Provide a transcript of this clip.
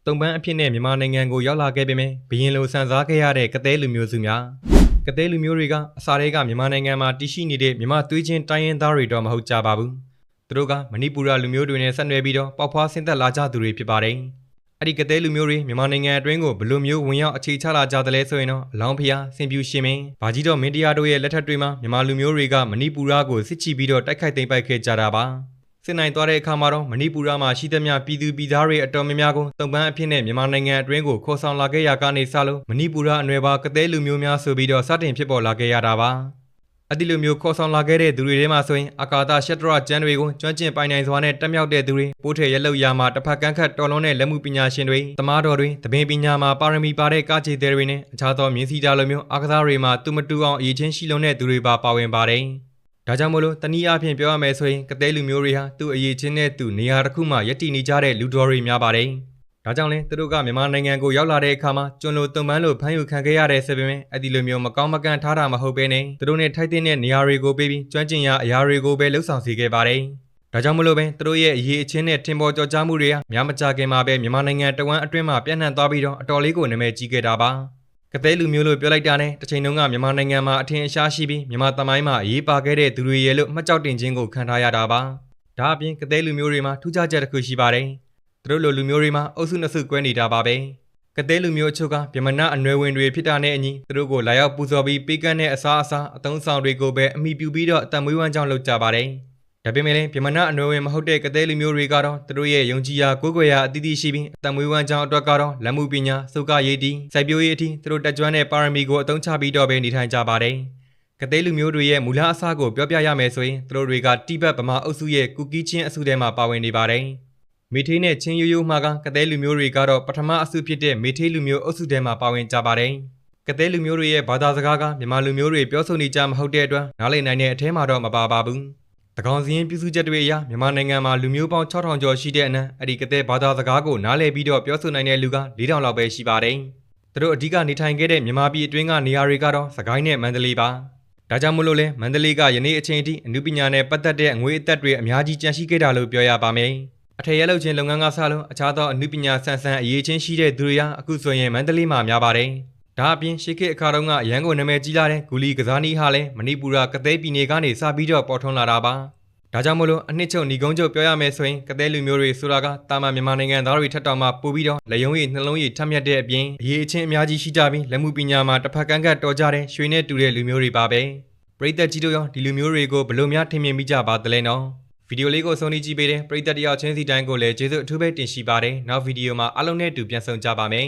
တုံပန်းအဖြစ်နဲ့မြန်မာနိုင်ငံကိုရောက်လာခဲ့ပေမဲ့ဘရင်လိုဆန်စားခဲ့ရတဲ့ကသဲလူမျိုးစုများကသဲလူမျိုးတွေကအစားတွေကမြန်မာနိုင်ငံမှာတည်ရှိနေတဲ့မြန်မာသွေးချင်းတိုင်းရင်းသားတွေတော့မဟုတ်ကြပါဘူးသူတို့ကမဏိပူရလူမျိုးတွေနဲ့ဆက်နွယ်ပြီးတော့ပေါက်ဖွားဆင်းသက်လာကြသူတွေဖြစ်ပါတယ်အဲ့ဒီကသဲလူမျိုးတွေမြန်မာနိုင်ငံအတွင်းကိုဘယ်လိုမျိုးဝင်ရောက်အခြေချလာကြသလဲဆိုရင်တော့အလောင်းဖျားဆင်ပြူရှင်မင်းဗာကြီးတော်မင်းတရားတို့ရဲ့လက်ထက်တွေမှာမြန်မာလူမျိုးတွေကမဏိပူရကိုစစ်ချီပြီးတော့တိုက်ခိုက်သိမ်းပိုက်ခဲ့ကြတာပါစစ်နိုင်သွားတဲ့အခါမှာတော့မဏိပူရမှာရှိသမျှပြည်သူပြည်သားတွေအတော်များများကိုတုံပန်းအဖြစ်နဲ့မြန်မာနိုင်ငံအတွင်းကိုခေါ်ဆောင်လာခဲ့ရကနေစလို့မဏိပူရအနွယ်ပါကသဲလူမျိုးများဆိုပြီးတော့စတင်ဖြစ်ပေါ်လာခဲ့ရတာပါအဲ့ဒီလိုမျိုးခေါ်ဆောင်လာခဲ့တဲ့သူတွေထဲမှာဆိုရင်အာကာသရှက်တရကျမ်းတွေကိုကျွမ်းကျင်ပိုင်နိုင်စွာနဲ့တက်မြောက်တဲ့သူတွေပိုးထည်ရက်လောက်ရာမှာတစ်ဖက်ကန်းခတ်တော်လုံးတဲ့လက်မှုပညာရှင်တွေသမားတော်တွေသဘင်ပညာမှာပါရမီပါတဲ့ကားချေတဲ့တွေနဲ့အခြားသောမြင်းစီတာလိုမျိုးအာကစားတွေမှာသူမတူအောင်အရေးချင်းရှိလုံးတဲ့သူတွေပါဝင်ပါတယ်ဒါကြောင့်မို့လို့တနည်းအားဖြင့်ပြောရမယ်ဆိုရင်ကသဲလူမျိုးတွေဟာသူ့အရေးချင်းနဲ့သူနေရာတစ်ခုမှာယက်တည်နေကြတဲ့လူတော်တွေများပါတယ်။ဒါကြောင့်လဲသူတို့ကမြန်မာနိုင်ငံကိုရောက်လာတဲ့အခါမှာကျွန်းလိုတုံပန်းလိုဖမ်းယူခံခဲ့ရတဲ့ဆိုပေမဲ့အဲ့ဒီလိုမျိုးမကောင်းမကန့်ထားတာမဟုတ်ဘဲနဲ့သူတို့နဲ့ထိုက်တဲ့နေရာတွေကိုပေးပြီးကျွမ်းကျင်ရာအရာတွေကိုပဲလှုပ်ဆောင်စေခဲ့ပါတယ်။ဒါကြောင့်မလို့ပဲသူတို့ရဲ့အရေးအချင်းနဲ့ထင်ပေါ်ကျော်ကြားမှုတွေဟာများမကြခင်မှာပဲမြန်မာနိုင်ငံတဝန်းအတွင်းမှာပြန့်နှံ့သွားပြီးတော့အတော်လေးကိုနာမည်ကြီးခဲ့တာပါ။ကသဲလူမျိုးလို့ပြောလိုက်တာနဲ့တစ်ချိန်လုံးကမြန်မာနိုင်ငံမှာအထင်အရှားရှိပြီးမြန်မာသမိုင်းမှာအရေးပါခဲ့တဲ့သူတွေရဲ့လို့မှတ်ကြောက်တင်ခြင်းကိုခံထားရတာပါ။ဒါအပြင်ကသဲလူမျိုးတွေမှာထူးခြားချက်တစ်ခုရှိပါတယ်။သူတို့လိုလူမျိုးတွေမှာအုပ်စုနှစ်စုကွဲနေတာပါပဲ။ကသဲလူမျိုးအချို့ကဗြဟ္မဏအနွယ်ဝင်တွေဖြစ်တာနဲ့အညီသူတို့ကိုလာရောက်ပူဇော်ပြီးပေးကမ်းတဲ့အစားအသုံးဆောင်တွေကိုပဲအမိပြုပြီးတော့အတံမွေးဝမ်းကြောင်းလုပ်ကြပါတယ်။ဒါပေမဲ့လည်းဗြဟ္မဏအနွယ်ဝင်မဟုတ်တဲ့ကသဲလူမျိုးတွေကတော့သူတို့ရဲ့ယုံကြည်ရာကိုးကွယ်ရာအသီးသီးရှိပြီးအတံမွေးဝမ်းကြောင်းအတွက်ကတော့လက်မှုပညာစုကရေးတီစိုက်ပျိုးရေးအထိသူတို့တက်ကြွတဲ့ပါရမီကိုအသုံးချပြီးတော့ပဲနေထိုင်ကြပါတယ်။ကသဲလူမျိုးတွေရဲ့မူလအစကိုပြောပြရမယ်ဆိုရင်သူတို့တွေကတိဘက်ဗမာအုပ်စုရဲ့ကူကီးချင်းအစုထဲမှာပါဝင်နေပါတယ်။မေထေးနဲ့ချင်းရိုးရိုးမှကသဲလူမျိုးတွေကတော့ပထမအစုဖြစ်တဲ့မေထေးလူမျိုးအုပ်စုထဲမှာပါဝင်ကြပါတယ်။ကသဲလူမျိုးတွေရဲ့ဘာသာစကားကမြန်မာလူမျိုးတွေပြောဆိုနေကြမဟုတ်တဲ့အတွက်နားလည်နိုင်တဲ့အထဲမှာတော့မပါပါဘူး။တကောင်စီရင်ပြုစုချက်တွေအရမြန်မာနိုင်ငံမှာလူမျိုးပေါင်း6000ကျော်ရှိတဲ့အနက်အဲ့ဒီကသဲဘာသာစကားကိုနားလည်ပြီးတော့ပြောဆိုနိုင်တဲ့လူက4000လောက်ပဲရှိပါတယ်။သူတို့အဓိကနေထိုင်ခဲ့တဲ့မြန်မာပြည်အတွင်းကနေရာတွေကတော့စကိုင်းနဲ့မန္တလေးပါ။ဒါကြောင့်မို့လို့လဲမန္တလေးကယနေ့အချိန်အထိအနုပညာနဲ့ပတ်သက်တဲ့အငွေအသက်တွေအများကြီးကျန်ရှိခဲ့တာလို့ပြောရပါမယ်။အထည်ရလုပ်ခြင်းလုပ်ငန်းကစလို့အခြားသောအနုပညာဆန်းဆန်းအရေးချင်းရှိတဲ့သူတွေဟာအခုဆိုရင်မန္တလေးမှာများပါတယ်။ဒါအပြင်ရှေးခေတ်အခါတုန်းကရန်ကုန်နာမည်ကြီးလာတဲ့ဂူလီကစားနီးဟာလည်းမဏိပူရကသဲပြည်နယ်ကနေစပြီးတော့ပေါ်ထွန်းလာတာပါ။ဒါကြောင့်မို့လို့အနှစ်ချုပ်ညီကုန်းချုပ်ပြောရမယ်ဆိုရင်ကသဲလူမျိုးတွေဆိုတာကတာမန်မြန်မာနိုင်ငံသားတွေထက်တောင်မှပိုပြီးတော့လက်ယုံရည်နှလုံးရည်ထက်မြက်တဲ့အပြင်အရေးအချင်းအများကြီးရှိကြပြီးလက်မှုပညာမှာတစ်ဖက်ကန်းကတ်တော်ကြတဲ့ရွှေနဲ့တူတဲ့လူမျိုးတွေပါပဲပရိသတ်ကြီးတို့ရောဒီလူမျိုးတွေကိုဘယ်လိုများထင်မြင်မိကြပါသလဲနော်ဗီဒီယိုလေးကိုဆုံးဖြတ်ကြည့်ပေးတဲ့ပရိသတ်တယောက်ချင်းစီတိုင်းကိုလည်းကျေးဇူးအထူးပဲတင်ရှိပါတယ်နောက်ဗီဒီယိုမှာအားလုံးနဲ့အတူပြန်ဆုံကြပါမယ်